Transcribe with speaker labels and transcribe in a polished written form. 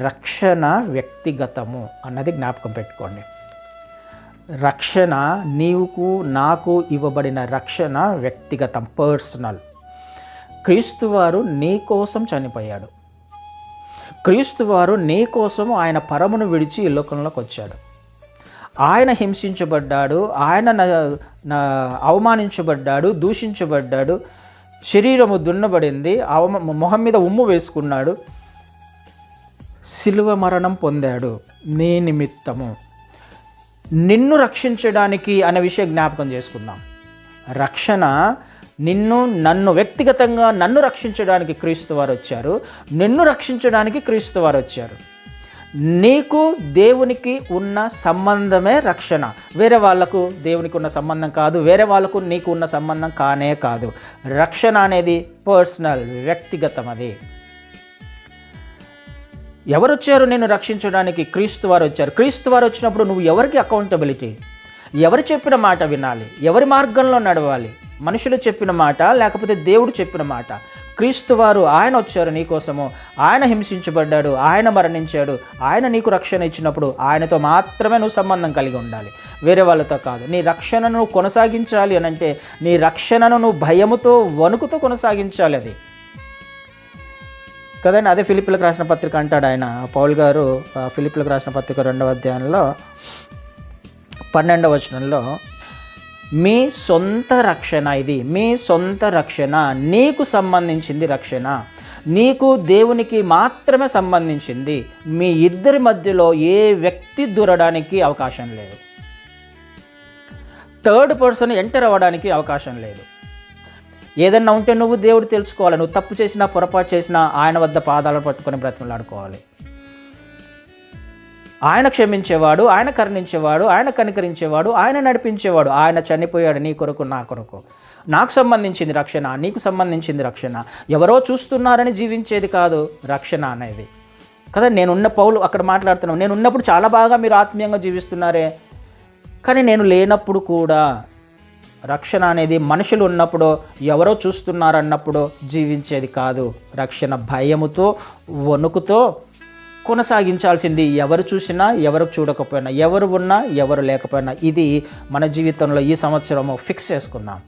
Speaker 1: రక్షణ వ్యక్తిగతము అన్నది జ్ఞాపకం పెట్టుకోండి. రక్షణ నీకు నాకు ఇవ్వబడిన రక్షణ వ్యక్తిగతం, పర్సనల్. క్రీస్తువారు నీ కోసం చనిపోయాడు. క్రీస్తువారు నీ కోసం ఆయన పరమును విడిచి ఈ లోకంలోకి వచ్చాడు. ఆయన హింసించబడ్డాడు, ఆయన అవమానించబడ్డాడు, దూషించబడ్డాడు, శరీరము దున్నబడింది, మొహం మీద ఉమ్ము వేసుకున్నాడు, శిలువ మరణం పొందాడు నీ నిమిత్తము. నిన్ను రక్షించడానికి అనే విషయం జ్ఞాపకం చేసుకుందాం. రక్షణ నన్ను వ్యక్తిగతంగా నన్ను రక్షించడానికి క్రీస్తువారు వచ్చారు, నిన్ను రక్షించడానికి క్రీస్తువారు వచ్చారు. నీకు దేవునికి ఉన్న సంబంధమే రక్షణ. వేరే వాళ్ళకు దేవునికి ఉన్న సంబంధం కాదు, వేరే వాళ్ళకు నీకు ఉన్న సంబంధం కానే కాదు. రక్షణ అనేది పర్సనల్, వ్యక్తిగతం. అది ఎవరు వచ్చారు నిన్ను రక్షించడానికి? క్రీస్తువారు వచ్చారు. క్రీస్తువారు వచ్చినప్పుడు నువ్వు ఎవరికి అకౌంటబిలిటీ? ఎవరు చెప్పిన మాట వినాలి? ఎవరి మార్గంలో నడవాలి? మనుషులు చెప్పిన మాట లేకపోతే దేవుడు చెప్పిన మాట? క్రీస్తువారు ఆయన వచ్చారు నీకోసము, ఆయన హింసించబడ్డాడు, ఆయన మరణించాడు, ఆయన నీకు రక్షణ ఇచ్చినప్పుడు ఆయనతో మాత్రమే నువ్వు సంబంధం కలిగి ఉండాలి, వేరే వాళ్ళతో కాదు. నీ రక్షణను నువ్వు కొనసాగించాలి అని అంటే నీ రక్షణను నువ్వు భయముతో వణుకుతో కొనసాగించాలి. అది కదండి. అదే ఫిలిప్పీలకు రాసిన పత్రిక అంటాడు ఆయన, పౌలు గారు ఫిలిప్పీలకు రాసిన పత్రిక 2వ అధ్యాయంలో 12వ వచనంలో, మీ సొంత రక్షణ, ఇది మీ సొంత రక్షణ, నీకు సంబంధించింది రక్షణ, నీకు దేవునికి మాత్రమే సంబంధించింది. మీ ఇద్దరి మధ్యలో ఏ వ్యక్తి దూరడానికి అవకాశం లేదు, థర్డ్ పర్సన్ ఎంటర్ అవ్వడానికి అవకాశం లేదు. ఏదన్నా ఉంటే నువ్వు దేవుడు తెలుసుకోవాలి. నువ్వు తప్పు చేసినా పొరపాటు చేసినా ఆయన వద్ద పాదాలను పట్టుకొని బ్రతిమలాడుకోవాలి. ఆయన క్షమించేవాడు, ఆయన కరుణించేవాడు, ఆయన కనికరించేవాడు, ఆయన నడిపించేవాడు. ఆయన చనిపోయాడు నీ కొరకు, నా కొరకు. నాకు సంబంధించింది రక్షణ, నీకు సంబంధించింది రక్షణ. ఎవరో చూస్తున్నారని జీవించేది కాదు రక్షణ అనేది కదా. పౌలు అక్కడ మాట్లాడుతున్నాను, నేను ఉన్నప్పుడు చాలా బాగా మీరు ఆత్మీయంగా జీవిస్తున్నారే, కానీ నేను లేనప్పుడు కూడా. రక్షణ అనేది మనుషులు ఉన్నప్పుడు, ఎవరో చూస్తున్నారన్నప్పుడు జీవించేది కాదు. రక్షణ భయముతో వణుకుతో కొనసాగించాల్సింది. ఎవరు చూసినా, ఎవరు చూడకపోయినా, ఎవరు ఉన్నా, ఎవరు లేకపోయినా. ఇది మన జీవితంలో ఈ సంవత్సరము ఫిక్స్ చేసుకుందాం.